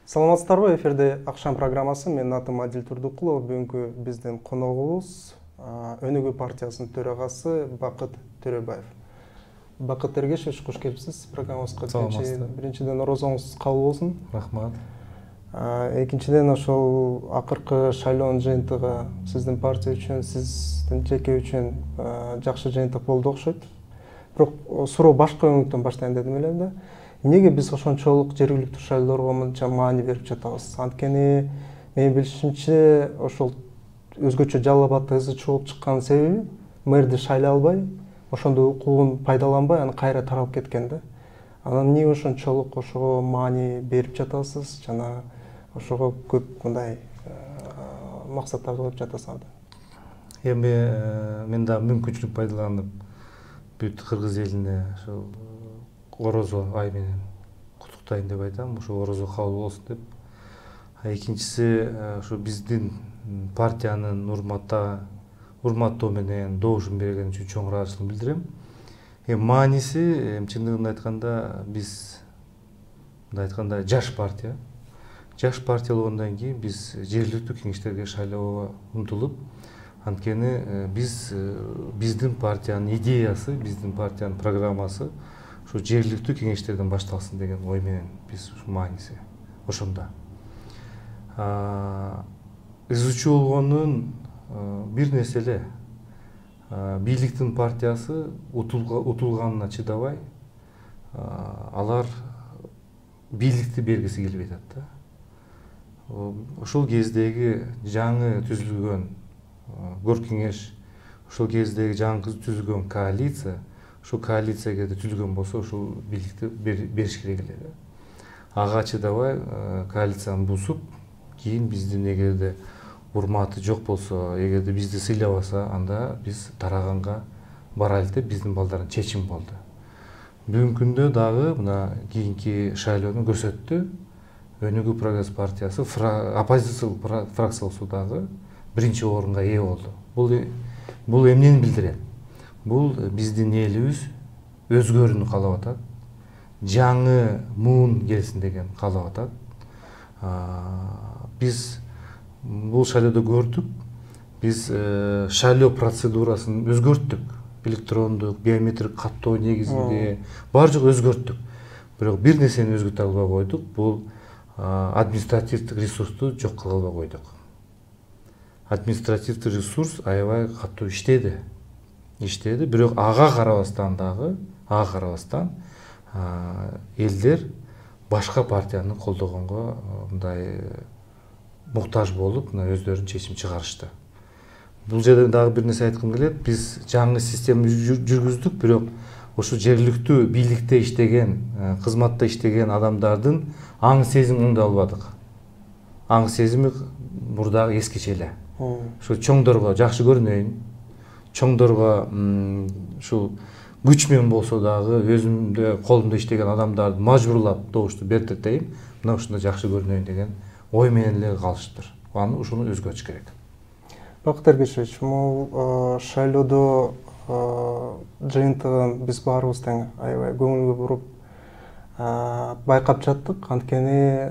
Саламатсыздарбы, эфирде акшам программасы. Менин атым Адил Турдукулов. Бүгүнкү биздин коногубуз Өнүгүү партиясынын төрагасы Бакыт Төрөбаев. Бакыт Эргешевич, кош келипсиз программабызга. Биринчиден орозоңуз кабыл болсун. Рахмат. Экинчиден ошол акыркы шайлоонун жыйынтыгы сиздин партия үчүн, сиздин жеке үчүн жакшы жыйынтык болду окшойт. Бирок суроо башка өңүттөн баштайын дедим эле да. Неге биз ошончолук жергиликтүү шайлоолорго мынча маани берип жатабыз? Анткени менин билишимче ошол өзгөчө Жалал Абадда ызы чогуп чыккан себеби мэрди шайлай албай, ошондо укугун пайдаланбай, аны кайра тарап кеткен да. Анан эмне ошончолук ошого маани берип жатасыз жана ошого көп мындай максаттарды коюп жатасыз да? Эми мен да мүмкүнчүлүк пайдаланып бүт кыргыз элине ошол орозо ай менен куттуктайын деп айтам, ошо орозо кабыл болсун деп. Экинчиси ошо биздин партиянын урматтоо менен добушун бергени үчүн чоң ыраазычылык билдирем. Мааниси чындыгын айтканда биз мындай айтканда жаш партия. Жаш партия болгондон кийин биз жергиликтүү кеңештерге шайлоого умтулуп, анткени биздин партиянын идеясы, биздин партиянын программасы ошо жергиликтүү кеңештерден башталсын деген ой менен биз мааниси ошондо. Ызычуу болгонун бир нерсе эле, бийликтин партиясы утулганына чыдабай, алар бийликти бергиси келбей атат да. Ошол кездеги жаңы түзүлгөн көр кеңеш, ошол кездеги жаңы түзүлгөн коалиция, ошол коалиция эгерде түзүлгөн болсо, ошол бийликти бериш керек эле. Ага чыдабай коалицияны бузуп, кийин биздин эгерде урматы жок болсо, эгерде бизди сыйлабаса, анда биз тараганга барайлы деп биздин балдардын чечими болду. Бүгүнкү күндө дагы мына кийинки шайлоону көрсөттү. Өнүгүү прогресс партиясы оппозициялык фракциялык биринчи орунга ээ болду. Бул эмнени билдирет? Бул биздин элибиз өзгөрүүнү каалап атат. Жаңы муун келсин деген каалап атат. Биз бул шайлоодо көрдүк. Биз шайлоо процедурасын өзгөрттүк. Электрондук, биометрик каттоо негизинде баары жок өзгөрттүк. Бирок бир нерсени өзгөртө албай койдук. Бул административдик ресурсту жок кыла албай койдук. Административдик ресурс аябай катуу иштеди, бирок ага карабастан элдер башка партияны колдогонго мындай муктаж болуп, өздөрүнүн чечим чыгарышты. Бул жерде дагы бир нерсе айткым келет. Биз жаңы система жүргүздүк, бирок ошо жергиликтүү бийликте иштеген, кызматта иштеген адамдардын аң сезимин оңдой албадык. Аң сезими мурдагы эскиче эле. Ошо чоңдорго жакшы көрүнөйүн, чоңдорго ушул күч менен болсо дагы өзүмдө колумда иштеген адамдарды мажбурлап добушту бертиртейин, мына ушунда жакшы көрүнөйүн деген ой менен эле калыштыр. Ошону өзгөртүш керек. Бакыт Эргешевич, бул шайлоодо жыйынтыгын биз баарыбыз тең аябай көңүлгө буруп байкап жаттык. Анткени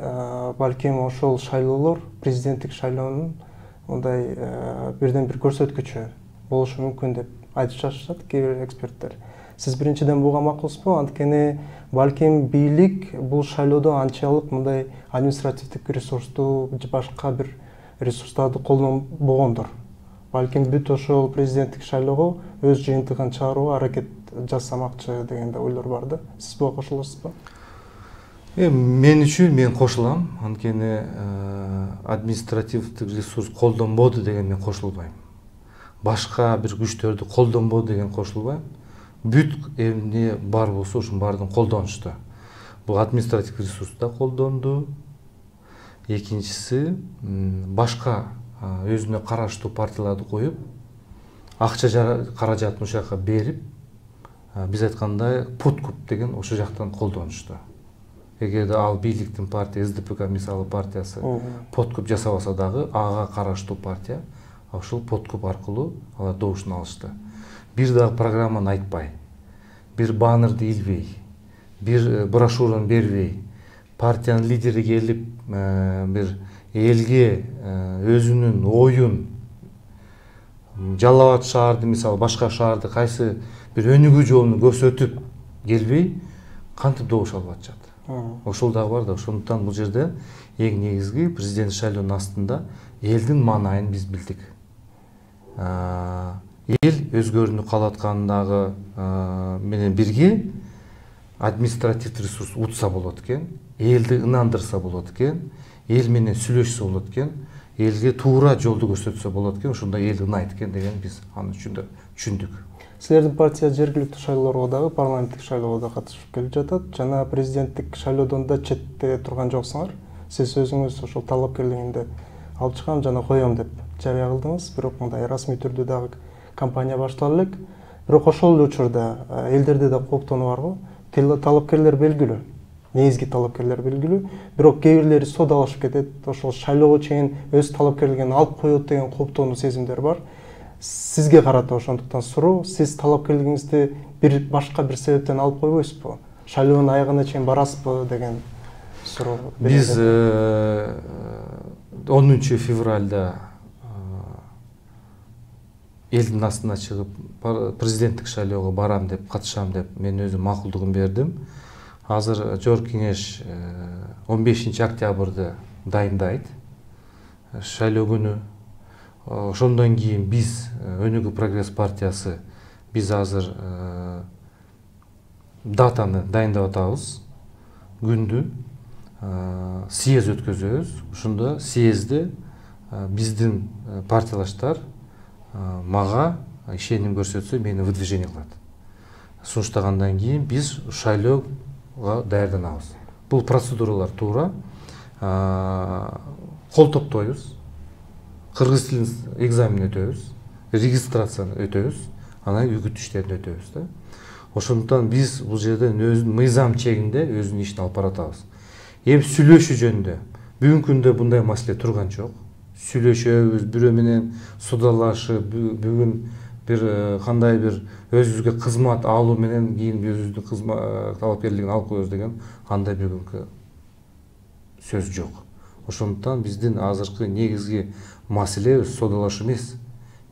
балким ошол шайлоолор президенттик шайлоонун мындай бирден бир көрсөткүчү болушу мүмкүн деп айтып жатышат кээ бир эксперттер. Сиз биринчиден буга макулсузбу? Анткени балким бийлик бул шайлоодо анчалык мындай административдик ресурсту же башка бир ресурстарды колдонбогондур. Балким бүт ошол президенттик шайлоого өз жыйынтыгын чыгарууга аракет жасамакчы деген да ойлор бар да. Сиз буга кошуласызбы? Мен үчүн мен кошулам. Анткени административдик ресурс колдонбоду деген мен кошулбайм. Башка бир күчтөрдү колдонбоду деген кошулбайм. Бүт эмне бар болсо ошонун баарын колдонушту. Бул административдик ресурс да колдонду. Экинчиси башка өзүнө караштуу партияларды коюп, акча каражатын ошол жака берип, биз айткандай подкуп деген ошол жактан колдонушту. Эгерде ал бийликтин партия СДПК мисалы партиясы подкуп жасабаса дагы ага караштуу партия ошол подкуп аркылуу алар добушун алышты. Бир дагы программаны айтпай, бир баннерди илбей, бир брошюраны бербей, партиянын лидери келип бир элге өзүнүн оюн Жалал Абад шаарды мисалы башка шаарды кайсы бир өнүгүү жолун көрсөтүп келбей кантип добуш алып атышат. Ошол дагы бар да, ошондуктан бул жерде эң негизги президент шайлоонун астында элдин маанайын биз билдик. Эл өзгөрүүнү каалап аткандагы менен бирге административдик ресурс утса болот экен, элди ынандырса болот экен, эл менен сүйлөшсө болот экен, элге туура жолду көрсөтсө болот экен, ошондо эл ынайт экен деген биз аны түшүндүк. Силердин партия жергиликтүү шайлоолорго дагы, парламенттик шайлоого да катышып келип жатат. Жана президенттик шайлоодон да четте турган жоксуңар. Сиз өзүңүз ошол талапкерлигинде алып чыгам жана коем деп жарыя кылдыңыз. Бирок мындай расмий түрдө дагы кампания баштала элек. Бирок ошол эле учурда элдерде да кооптонуу барбы? Талапкерлер белгилүү. Негизги талапкерлер белгилүү. Бирок кээ бирлери соодалашып кетет. Ошол шайлоого чейин өз талапкерлигин алып коет деген кооптонуу сезимдер бар. Сизге карата ошондуктан суроо, сиз талапкерлигиңизди башка бир себептен алып койбойсузбу? Шайлоонун аягына чейин барасызбы деген суроо. Биз 10 февралда элдин астына чыгып президенттик шайлоого барам деп, катышам деп мен өзүм макулдугун бердим. Азыр Жогорку кеңеш 15 октябрда дайындайт шайлоо күнү. Ошондон кийин биз Өнүгүү прогресс партиясы биз азыр датаны дайындап атабыз. Күндү съезд өткөзөбүз. Ошондо съездде биздин партиялаштар мага ишеним көрсөтсө мени выдвижение кылат. Сунуштагандан кийин биз шайлоого даярданабыз. Бул процедуралар туура. Кол топтойбуз. Кыргыз тилин экзамен өтөбүз, регистрацияны өтөбүз, анан үгүт иштерин өтөбүз да. Ошондуктан биз бул жерден өзүнүн мыйзам чегинде өзүнүн ишин алып баратабыз. Эми сүйлөшүү жөнүндө бүгүнкү күндө мындай маселе турган жок. Сүйлөшөбүз, бирөө менен судалашып, бүгүн бир кандай бир өзүбүзгө кызмат алуу менен кийин өзүбүздүн кызмат талапкерлигин алып коебуз деген андай бүгүнкү сөз жок. Ошондуктан биздин азыркы негизги маселе соодалашуу эмес.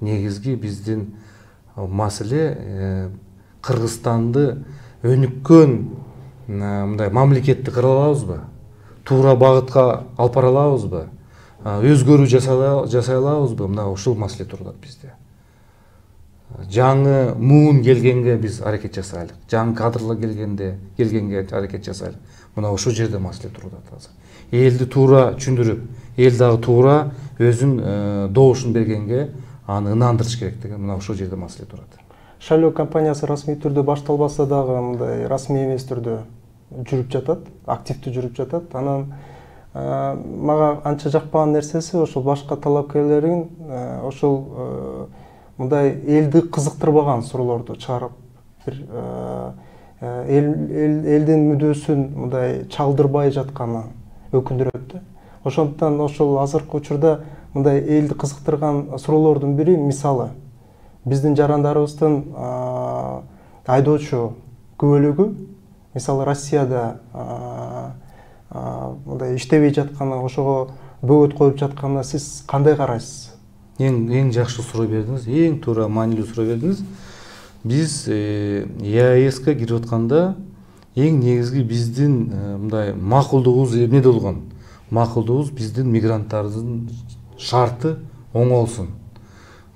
Негизги биздин маселе Кыргызстанды өнүккөн мындай мамлекетти кыра алабызбы? Туура багытка алып бара алабызбы? Өзгөрүү жасай алабызбы? Мына ушул маселе турат бизде. Жаңы муун келгенге биз аракет жасайлык. Жаңы кадрлар келгенге аракет жасайлык. Мына ошол жерде маселе турат азыр. Элди туура түшүндүрүп, эл дагы туура өзүн добушун бергенге аны ынандырыш керек деген мына ошол жерде маселе турат. Шайлоо кампаниясы расмий түрдө башталбаса дагы мындай расмий эмес түрдө жүрүп жатат, активдүү жүрүп жатат. Анан мага анча жакпаган нерсеси ошол башка талапкерлерин ошол мындай элди кызыктырбаган суроолорду чыгарып бир элдин мүдөөсүн мындай чалдырбай жатканы өкүндүрөт да. Ошондуктан ошол азыркы учурда мындай элди кызыктырган суроолордун бири мисалы биздин жарандарыбыздын айдоочу күбөлүгү мисалы Россияда мындай иштебей жатканы, ошого бөгөт коюп жатканына сиз кандай карайсыз? Эң жакшы суроо бердиңиз, эң туура маанилүү суроо бердиңиз. Биз ЕАЭСке кирип атканда эң негизги биздин мындай макулдугубуз эмнеде болгон? Макулдугубуз биздин мигранттардын шарты оңолсун.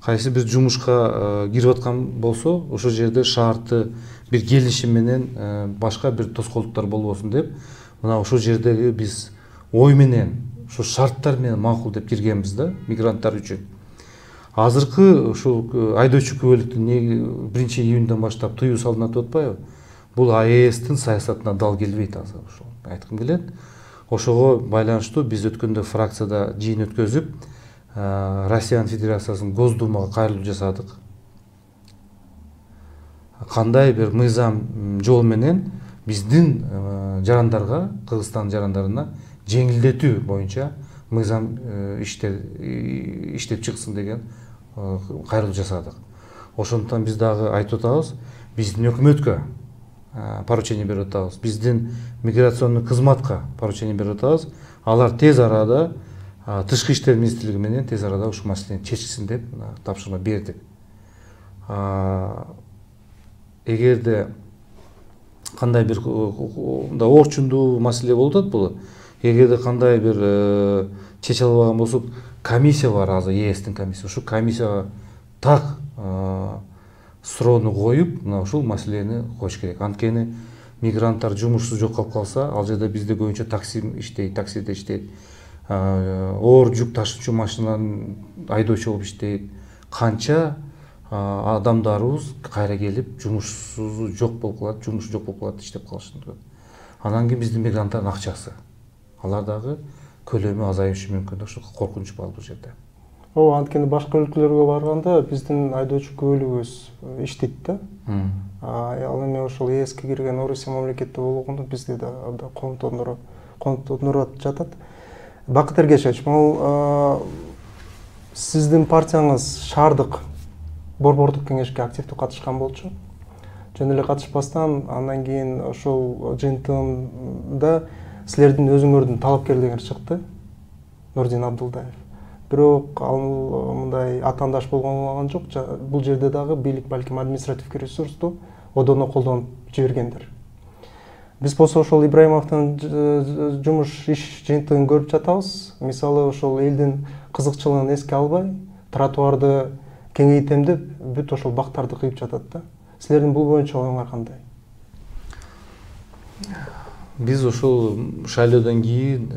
Кайсы бир жумушка кирип аткан болсо, ошол жерде шарты бир келишим менен башка бир тоскоолдуктар болбосун деп, мына ошол жердеги биз ой менен, ошо шарттар менен макул деп киргенбиз да мигранттар үчүн. Азыркы ушул айдоочу күбөлүктүн 1-июньдан баштап тыюу салынат деп атпайбы? Бул ЕАЭСтин саясатына дал келбейт азыр ошол айткым келет. Ошого байланыштуу биз өткөндө фракцияда жыйын өткөзүп, Россиянын Федерациясынын Госдумага кайрылуу жасадык. кандай бир мыйзам жол менен биздин жарандарга, Кыргызстан жарандарына жеңилдетүү боюнча мыйзам иштеп чыксын деген кайрылуу жасадык. Ошондуктан биз дагы айтып атабыз, биздин өкмөткө поручение берип атабыз, биздин миграционный кызматка поручение берип атабыз. Алар тез арада Тышкы иштер министрлиги менен тез арада ушул маселени чечсин деп тапшырма бердик. Эгерде кандай бир орчундуу маселе болуп атат бул, эгерде кандай бир чече албаган болсок, комиссия бар азыр, ЕСтин комиссия. Ушул комиссияга так суроону коюп, мына ушул маселени коюш керек. Анткени мигранттар жумушсуз жок калып калса, ал жерде бизде көбүнчө такси иштейт, таксиде иштейт, оор жүк ташуучу машиналарын айдоочу болуп иштейт. Канча адамдарыбыз кайра келип жумушсуз жок болуп калат, жумушу жок болуп калат, иштеп калышат. Анан кийин биздин мигранттардын акчасы, алар дагы көлөмү азайышы мүмкүн. Ошол коркунуч бар бул жерде. Ооба, анткени башка өлкөлөргө барганда биздин айдоочу көбөлүгүбүз иштейт да. Ал эми ошол ЕСке кирген Орусия мамлекети болгондо бизде да контондуруп жатат. Бакыт Эргешевич, могул сиздин партияңыз шаардык борбордук кеңешке активдүү катышкан болчу. Жөн эле катышпастан андан кийин ошол жыйынтыгында силердин өзүңөрдүн талапкерлигиңер чыкты, Нурдин Абдулдаев. Бирок ал мындай атаандаш болгон жок. Бул жерде дагы бийлик балким административдик ресурсту одоно колдонуп жибергендер. Биз болсо ошол Ибраимовдун жумуш иш жыйынтыгын көрүп жатабыз. Мисалы ошол элдин кызыкчылыгын эске албай, тротуарды кеңейтем деп бүт ошол бактарды кыйып жатат да. Силердин бул боюнча оюңар кандай? Биз ошол шайлоодон кийин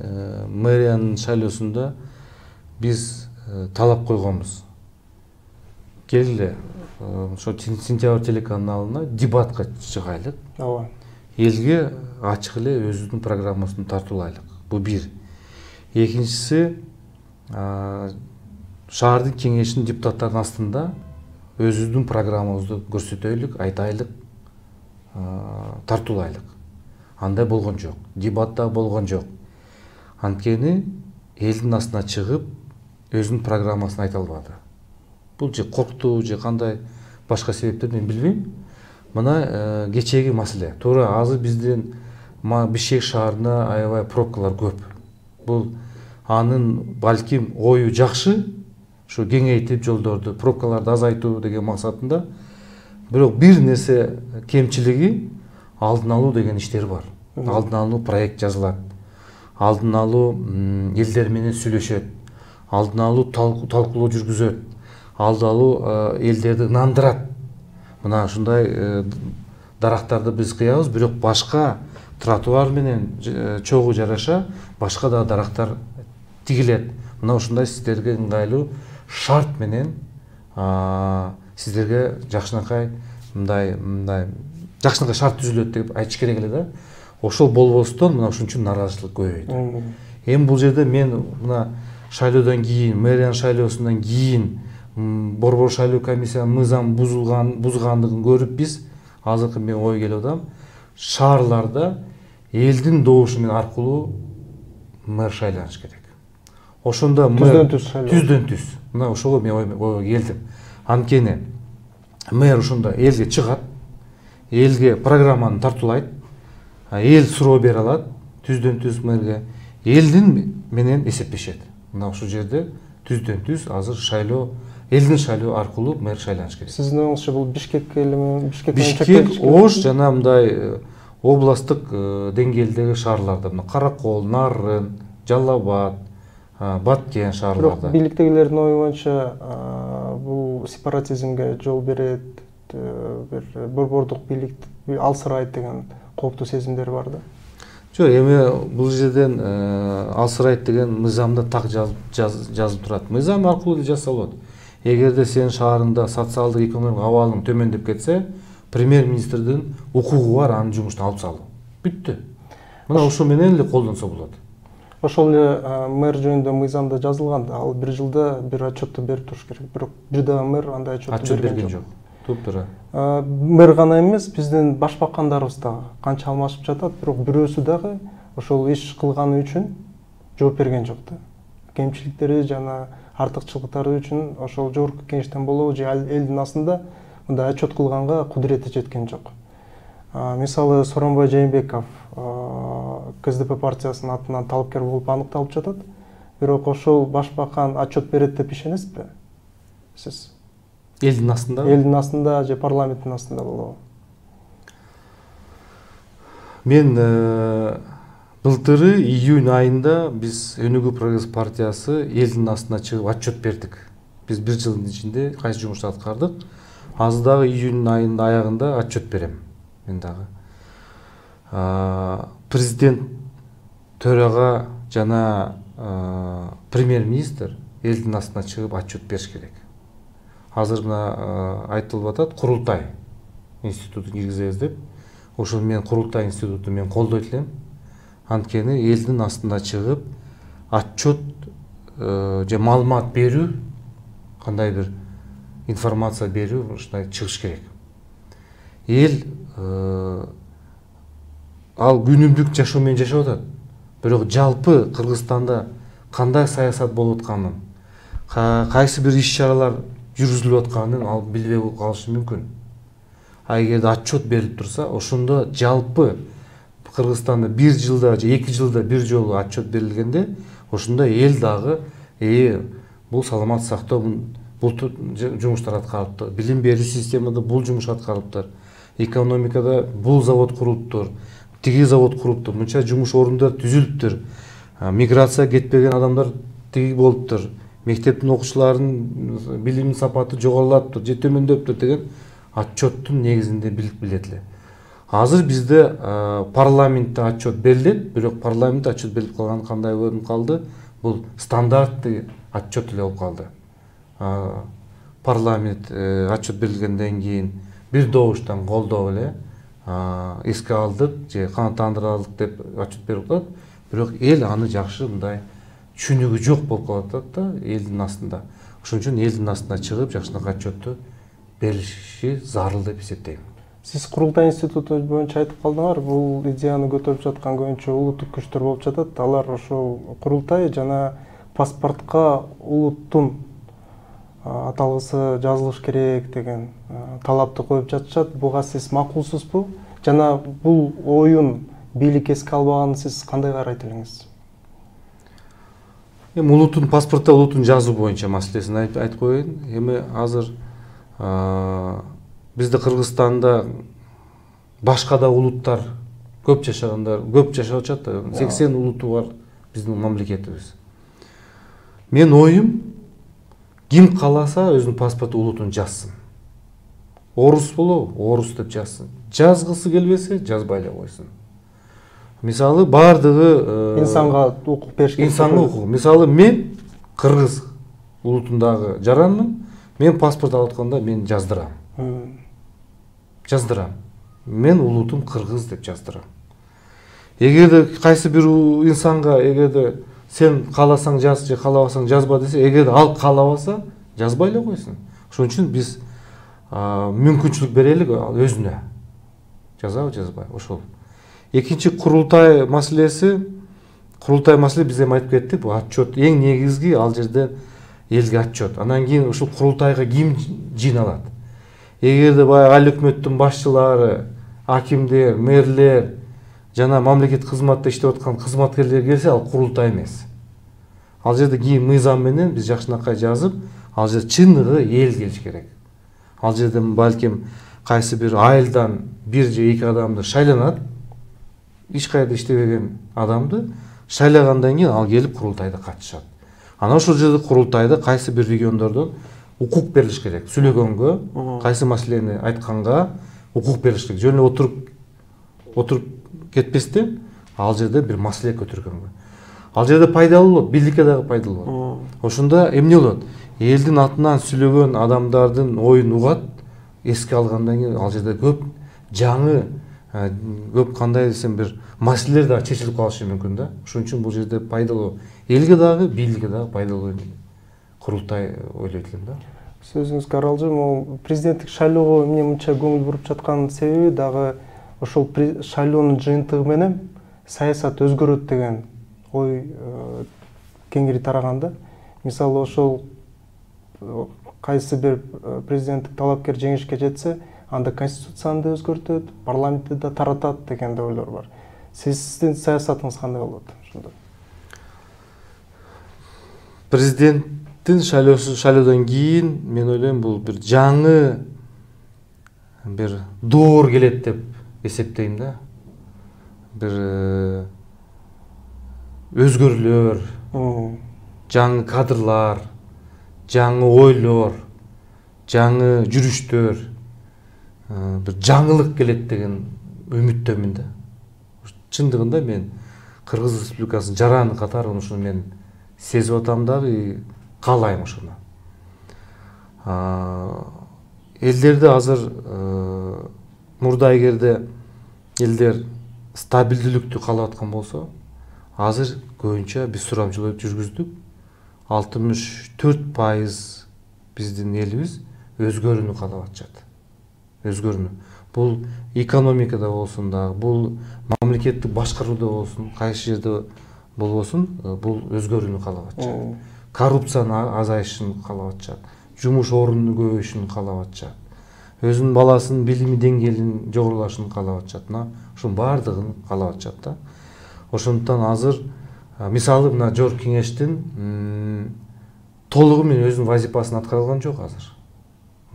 мэриянын шайлоосунда биз талап койгонбуз. Келгиле, ошо Сентябрь телеканалына дебатка чыгайлык. Ооба. Элге ачык эле өзүбүздүн программасын тартуулайлык. Бул бир. Экинчиси, шаардын кеңешинин депутаттарынын астында өзүбүздүн программабызды көрсөтөйлүк, айтайлык, тартуулайлык. Андай болгон жок. Дебатта болгон жок. Анткени элдин астына чыгып, өзүнүн программасын айта албады. Бул же коркту, же кандай башка себептер мен билбейм. Мына кечеги маселе. Туура азыр биздин Бишкек шаарына аябай пробкалар көп. Бул анын балким ою жакшы, ушу кеңейтип жолдорду, пробкаларды азайтуу деген максатында. Бирок бир нерсе кемчилиги, алдын алуу деген иштер бар. Алдын алуу проект жазылат. Алдын алуу элдер менен сүйлөшөт. Алдын алуу талкуулоо жүргүзөт. Алдын алуу элдерди нандырат. Мына ушундай дарактарды биз кыябыз, бирок башка тротуар менен чогуу жараша башка да дарактар тигилет. Мына ушундай сиздерге ыңгайлуу шарт менен сиздерге жакшынакай мындай жакшынакай шарт түзүлөт деп айтыш керек эле да. Ошол болбостон мына ушун үчүн нааразычылык көбөйдү. Эми бул жерде мен мына шайлоодон кийин, мэриянын шайлоосунан кийин борбор шайлоо комиссиянын мыйзам бузгандыгын көрүп биз азыркы мен ой келип атам, шаарларда элдин добушу менен аркылуу мэр шайланыш керек. Ошондо түздөн түз. Мына ошого мен ойго келдим. Анткени мэр ошондо элге чыгат, элге программаны тартуулайт, эл суроо бере алат, түздөн түз мэрге, элдин менен эсептешет. Мына ушул жерде түздөн түз азыр шайлоо, элдин шайлоо аркылуу мэр шайланыш керек. Сиздин оюңузча бул Бишкек эле, Бишкек, Ош жана мындай областтык деңгээлдеги шаарларда, мына Каракол, Нарын, Жалал Абад, Баткен шаарларда. Бирок бийликтегилердин ою боюнча бул сепаратизмге жол берет, бир борбордук бийлик алсырайт деген кооптуу сезимдер бар да. Жок, эми бул жерден алсырайт деген мыйзамда так жазылып турат. Мыйзам аркылуу эле жазса болот. Эгерде сенин шаарыңда социалдык экономикалык абалың төмөндөп кетсе, премьер-министрдин укугу бар анын жумушун алып салуу. Бүттү. Мына ошо менен эле колдонсо болот. Ошол эле мэр жөнүндө мыйзамда жазылган, ал бир жылда бир отчетту берип туруш керек. Бирок бир дагы мэр андай отчет берген жок. тууптура. Мэр гана эмес, биздин башбакандарыбыз дагы канча алмашып жатат, бирок бирөөсү дагы ошол иш кылганы үчүн жооп берген жок да. Кемчиликтери жана артыкчылыктары үчүн ошол жогорку кеңештен болобу же элдин астында мындай отчет кылганга кудурети жеткен жок. Мисалы Сооронбай Жээнбеков КСДП партиясынын атынан талапкер болуп аныкталып жатат. Бирок ошол башбакан отчет берет деп ишенесизби? Сиз Элдин астында? Элдин астында же парламенттин астында болобу? Мен былтыры июнь айында биз Өнүгүү прогресс партиясы элдин астына чыгып отчет бердик. Биз 1 жылдын ичинде кайсы жумушту аткардык. Азыр дагы июнь айынын аягында отчет берем. Мен дагы. Президент, төрага жана премьер-министр элдин астына чыгып отчет бериш керек. Азыр мына айтылып атат, курултай институтун киргизебиз деп. Ошол мен курултай институтун мен колдойт элем. Анткени элдин астына чыгып отчет же маалымат берүү, кандай бир информация берүү ушундай чыгыш керек. Эл ал күнүмдүк жашоо менен жашап атат. Бирок жалпы Кыргызстанда кандай саясат болуп атканын, кайсы бир иш-чаралар жүргүзүлүп атканын ал билбей калышы мүмкүн. Эгерде отчет берилип турса, ошондо жалпы Кыргызстанда 1 жылда же 2 жылда бир жолу отчет берилгенде, ошондо эл дагы бул саламат сактоо бул жумуштар аткарылыптыр. Билим берүү системада бул жумуш аткарылыптыр. Экономикада бул завод курулуптур, тиги завод курулуптур, мынча жумуш орундар түзүлүптүр. Миграция кетпеген адамдар тиги болуптур. Мектептин окуучуларынын билим сапаты жогорулаптыр, же төмөндөптүр деген отчеттун негизинде билет эле. Азыр бизде парламентте отчет берилет, бирок парламентте отчет берилип калган кандай болуп калды? Бул стандартты отчет эле болуп калды. Парламент отчет берилгенден кийин бир добуштан колдоп эле эске алдык же канааттандыра алдык деп отчет берип калат. Бирок эл аны жакшы мындай түшүнүгү жок болуп калат да элдин астында. Ошон үчүн элдин астына чыгып жакшынакай отчетту бериши зарыл деп эсептейм. Сиз курултай институту боюнча айтып калдыңар, бул идеяны көтөрүп жаткан көбүнчө улуттук күчтөр болуп жатат. Алар ошол курултай жана паспортко улуттун аталгысы жазылыш керек деген талапты коюп жатышат. Буга сиз макулсузбу? Жана бул оюн бийлик эске албаганын сиз кандай карайт элеңиз? Эми улуттун паспортто улуттун жазуу боюнча маселесин айтып коеюн. Эми азыр бизде Кыргызстанда башка да улуттар көп жашагандар, көп жашап атат. 80 улуту бар биздин мамлекетибиз. Мен оюм, ким кааласа өзүнүн паспорт улутун жазсын. Орус болобу, орус деп жазсын. Жазгысы келбесе, жазбай эле койсун. Мисалы бардыгы инсанга укук бериш керек. Инсанга укук. Мисалы мен кыргыз улутундагы жаранмын. Мен паспорт алып атканда мен жаздырам. Жаздырам. Мен улутум кыргыз деп жаздырам. Эгерде кайсы бир инсанга эгерде сен кааласаң жаз же каалабасаң жазба десе, эгерде ал каалабаса, жазбай эле койсун. Ошон үчүн биз мүмкүнчүлүк берелик өзүнө. Жазабы, жазбай, ошол. Экинчи курултай маселеси биз эми айтып кеттик, бул отчет эң негизги ал жерде элге отчет. Анан кийин ушул курултайга ким жыйналат? Эгерде баягы ал өкмөттүн башчылары, акимдер, мэрлер жана мамлекет кызматта иштеп аткан кызматкерлер келсе, ал курултай эмес. Ал жерде кийин мыйзам менен биз жакшынакай жазып, ал жерде чыныгы эл келиш керек. Ал жерде балким кайсы бир айылдан 1 же 2 адамды шайланат, эч кайда иштебеген адамды шайлагандан кийин ал келип курултайда катышат. Анан ошол жерде курултайда кайсы бир региондордон укук берилиш керек. Сүйлөгөнгө, кайсы маселени айтканга укук берилиш керек. Жөн эле отуруп кетпестен ал жерде бир маселе көтөргөнгө. Ал жерде пайдалуу болот, бийликке дагы пайдалуу болот. Ошондо эмне болот? Элдин атынан сүйлөгөн адамдардын оюн угат, эске алгандан кийин ал жерде көп жаңы, көп кандай десем бир маселелер да чечилип калышы мүмкүн да. Ошон үчүн бул жерде пайдалуу элге дагы, бийликке дагы пайдалуу курултай ойлойт элем да. сөзүңүзгө аралжым, ол президенттик шайлоого эмне мынча көңүл буруп жаткан себеби дагы ошол шайлоонун жыйынтыгы менен саясат өзгөрөт деген ой кеңири тараганда. Мисалы ошол кайсы бир президенттик талапкер жеңишке жетсе, анда конституцияны да өзгөртөт, парламентти да таратат деген да ойлор бар. Сиздин саясатыңыз кандай болот ошондо? Президенттин шайлоодон кийин мен ойлойм бул бир жаңы бир доор келет деп эсептейм да. Бир өзгөрүүлөр, жаңы кадрлар, жаңы ойлор, жаңы жүрүштөр, бир жаңылык келет деген үмүттөмүн да. Чындыгында мен Кыргыз Республикасынын жараны катары ушуну мен сезип атам дагы, каалайм ошону. Элдерде азыр мурда эгерде элдер стабилдүүлүктү каалап аткан болсо, азыр көбүнчө биз сурамчылоо жүргүздүк. 64% биздин элибиз өзгөрүүнү каалап атышат. Өзгөрүүнү. Бул экономикада болсун дагы, бул мамлекеттик башкарууда болсун, кайсы жерде болбосун, бул өзгөрүүнү каалап атышат. Коррупциянын азайышын каалап атышат. Жумуш орнунун көбөйүшүн каалап атышат. Өзүнүн баласынын билими деңгээлинин жогорулашын каалап атышат. Ушунун баардыгын каалап атышат да. Ошондуктан азыр мисалы мына Жогорку Кеңештин толугу менен өзүнүн вазифасын аткара алган жок азыр.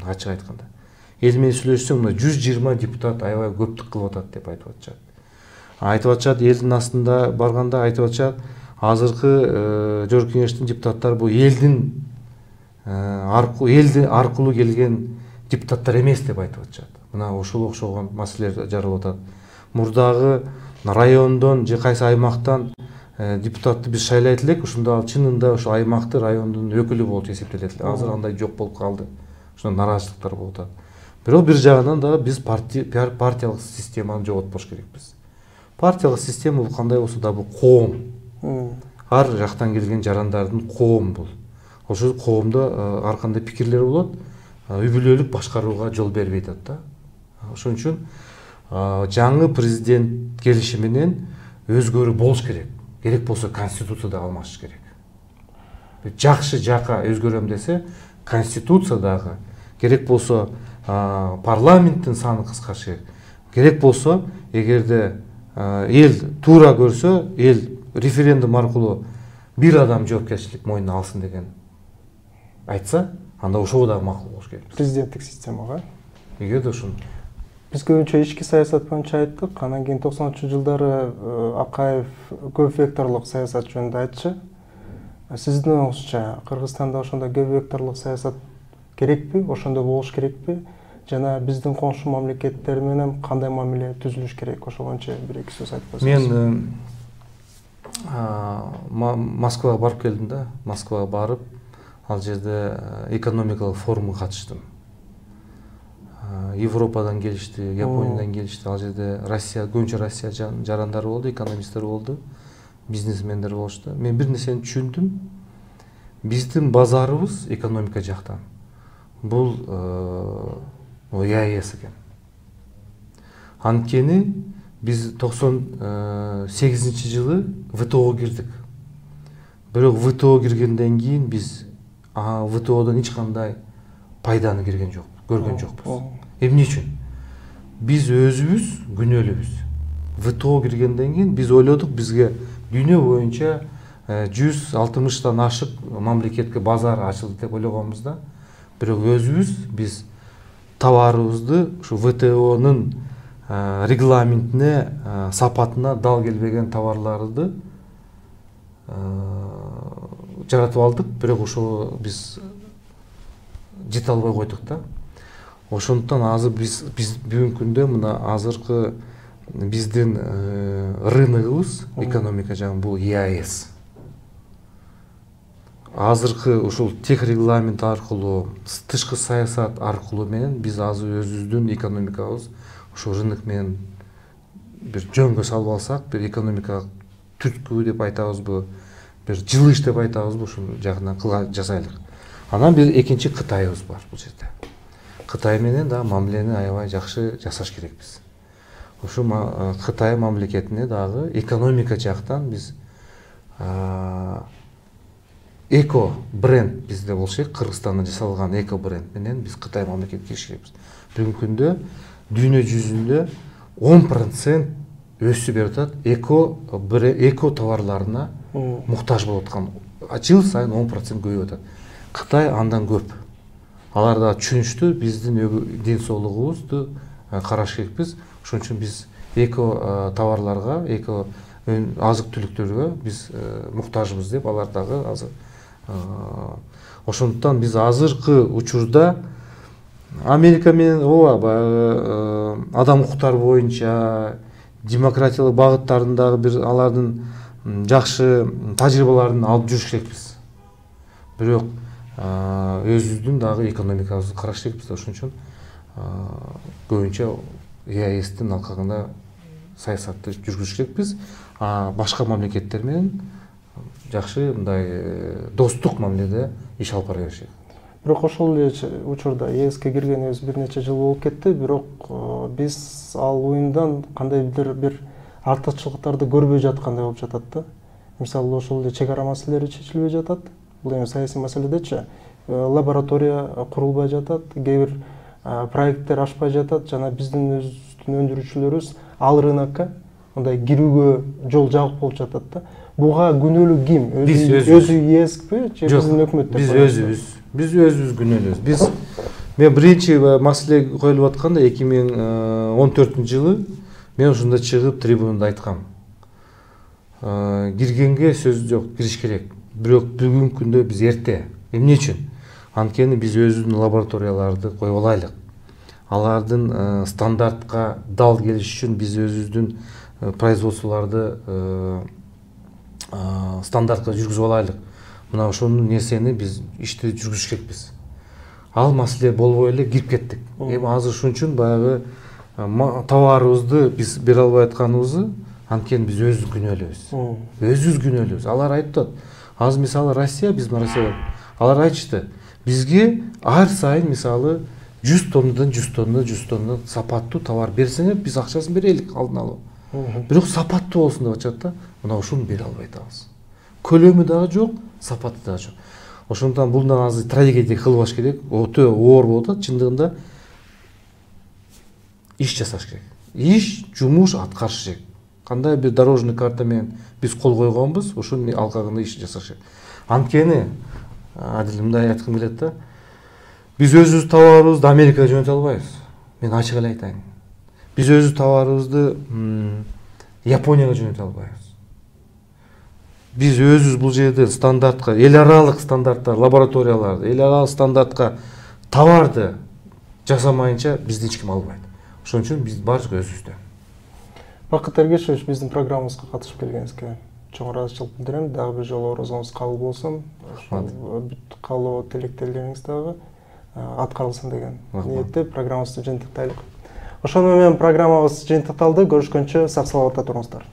Ачык айтканда. Эл менен сүйлөшсөң, 120 депутат аябай көптүк кылып атат деп айтып атышат. Айтып атышат, элдин астында барганда айтып атышат, азыркы Жогорку Кеңештин депутаттары бул элдин аркылуу келген депутаттар эмес деп айтып атышат. Мына ошол окшогон маселелер жаралып атат. Мурдагы райондон же кайсы аймактан депутатты биз шайлайт элек, ошондо ал чынында ошо аймакты райондун өкүлү болуп эсептелет эле. Азыр андай жок болуп калды. Ошондо нааразычылыктар болуп атат. Бирок бир жагынан дагы биз партиялык системаны жоготпош керекпиз. Партиялык система бул кандай болсо да бул коом. Ар жактан келген жарандардын коом бул. Ошол коомдо ар кандай пикирлер болот, үй бүлөлүк башкарууга жол бербей атат да. Ошон үчүн жаңы президент келиши менен өзгөрүү болуш керек. Керек болсо конституцияда алмашыш керек. Жакшы жака өзгөрөм десе, конституциядагы, керек болсо парламенттин саны кыскарышы керек болсо, эгерде эл туура көрсө, эл референдум аркылуу бир адам жоопкерчилик мойнуна алсын деген айтса, анда ошого дагы макул болуш керек. Президенттик системага. Эгерде ушун биз көбүнчө ички саясат боюнча айттык, анан кийин 90-жылдары Акаев көп векторлук саясат жөнүндө айтчы. Сиздин оюңузча Кыргызстанда ошондой көп векторлук саясат керекпи, ошондой болуш керекпи? Жана биздин коңшу мамлекеттер менен кандай мамиле түзүлүш керек? Ошогончо бир-эки сөз айтып койсоңуз. Мен Москвага барып келдим да. Москвага барып, ал жерде экономикалык форумга катыштым. Европадан келишти, Япониядан келишти. Ал жерде Россия, көбүнчө Россия жарандары болду, экономисттер болду, бизнесмендер болушту. Мен бир нерсени түшүндүм. Биздин базарыбыз экономика жактан бул ЕАЭС экен. Анткени биз 98-жылы ВТОго кирдик. Бирок ВТО киргенден кийин биз ВТОдон эч кандай пайданы көргөн жокпуз. Эмне үчүн? Биз өзүбүз күнөөлүүбүз. ВТО киргенден кийин биз ойлодук, бизге дүйнө боюнча 160тан ашык мамлекетке базар ачылды деп ойлогонбуз да. Бирок өзүбүз биз товарыбызды ушу ВТОнун регламентине, сапатына дал келбеген товарларды жаратып алдык, бирок ошо биз жете албай койдук да. Ошондуктан азыр биз бүгүнкү күндө мына азыркы биздин рыногубуз экономика жагы бул ЕАЭС. Азыркы ушул тех регламент аркылуу, тышкы саясат аркылуу менен биз азыр өзүбүздүн экономикабыз ушул рынок менен бир жөнгө салып алсак, бир экономикалык түрткү деп айтабызбы, бир жылыш деп айтабызбы, ушул жагынан жасайлык. Анан бир экинчи Кытайыбыз бар бул жерде. Кытай менен дагы мамилени аябай жакшы жасаш керекпиз. Ошо Кытай мамлекетине дагы экономика жактан биз эко бренд бизде болчу, Кыргызстанда жасалган эко бренд менен биз Кытай мамлекетине кириш керекпиз. Бүгүнкү күндө дүйнө жүзүндө 10% өсүп берип атат эко товарларына муктаж болуп аткан. Жыл сайын 10% көбөйүп атат. Кытай андан көп. Алар да түшүнүштү, биздин ден соолугубузду караш керекпиз. Ошон үчүн биз эко товарларга, эко азык-түлүктөргө биз муктажбыз деп алар дагы азыр. Ошондуктан биз азыркы учурда Америка менен адам укуктары боюнча демократиялык багыттарындагы бир алардын жакшы тажрыйбаларын алып жүрүш керекпиз. Бирок өзүбүздүн дагы экономикабызды караш керекпиз. Ошон үчүн көбүнчө ЕАЭСтин алкагында саясатты жүргүзүш керекпиз. Башка мамлекеттер менен жакшы мындай достук мамиледе иш алып бара беришет. Бирок ошол эле учурда ЕСке киргенибиз бир нече жыл болуп кетти, бирок биз ал уюмдан кандайдыр бир артыкчылыктарды көрбөй жаткандай болуп жатат да. Мисалы ошол эле чек ара маселелери чечилбей жатат. Бул эми саясий маселедечи лаборатория курулбай жатат, кээ бир проекттер ашпай жатат жана биздин өзүбүздүн өндүрүүчүлөрүбүз ал рынокко мындай кирүүгө жол жабык болуп жатат да. Буга күнөөлүү ким? Өзү ЕСпи же биздин өкмөттөр? Биз өзүбүз күнөөлүүбүз. Мен биринчи маселе коюлуп атканда 2014-жылы мен ушунда чыгып трибунада айткам. Киргенге сөз жок, кириш керек. Бирок бүгүнкү күндө биз эрте. Эмне үчүн? Анткени биз өзүбүздүн лабораторияларды коюп алайлык. Алардын стандартка дал келиш үчүн биз өзүбүздүн производстволорду стандартка жүргүзүп алайлык. Мына ошол нерсени биз ишти жүргүзүш керекпиз. Ал маселе болбой эле кирип кеттик. Эми азыр ушун үчүн баягы товарыбызды биз бере албай атканыбызды анткени биз өзүбүз күнөөлүүбүз. Алар айтып атат. Азыр мисалы Россия, биздин Россия, алар айтышты. Бизге ар сайын мисалы 100 тоннадан сапаттуу товар берсеңер, биз акчасын берелик алдын алып. Бирок сапаттуу болсун деп атышат да. Мына ушуну бере албай атабыз. Көлөмү дагы жок, сапаты дагы жок. Ошондуктан булдан азыр трагедия кылбаш керек. Өтө оор болуп атат. Чындыгында иш жасаш керек. Жумуш аткарыш керек. Кандай бир дорожный карта менен биз кол койгонбуз, ошонун алкагында иш жасаш керек. Анткени Адил мындай айткым келет да. Биз өзүбүз товарыбызды Америкага жөнөтө албайбыз. Мен ачык эле айтайын. Биз өзүбүз товарыбызды Японияга жөнөтө албайбыз. Биз өзүбүз бул жерде стандартка, эл аралык стандарттар, лабораторияларды, эл аралык стандартка товарды жасамайынча бизди эч ким албайт. Ошон үчүн биз баардыгы өзүбүздөн. Бакыт Эргешевич, биздин программабызга катышып келгениңизге чоң ыраазычылык билдирем. Дагы бир жолу оозуңуз кабыл болсун. Бүт каалоо тилектериңиз дагы аткарылсын деген ниетте программабызды жыйынтыктайлык. Ошону менен программабыз жыйынтыкталды. Көрүшкөнчө сак саламатта туруңуздар.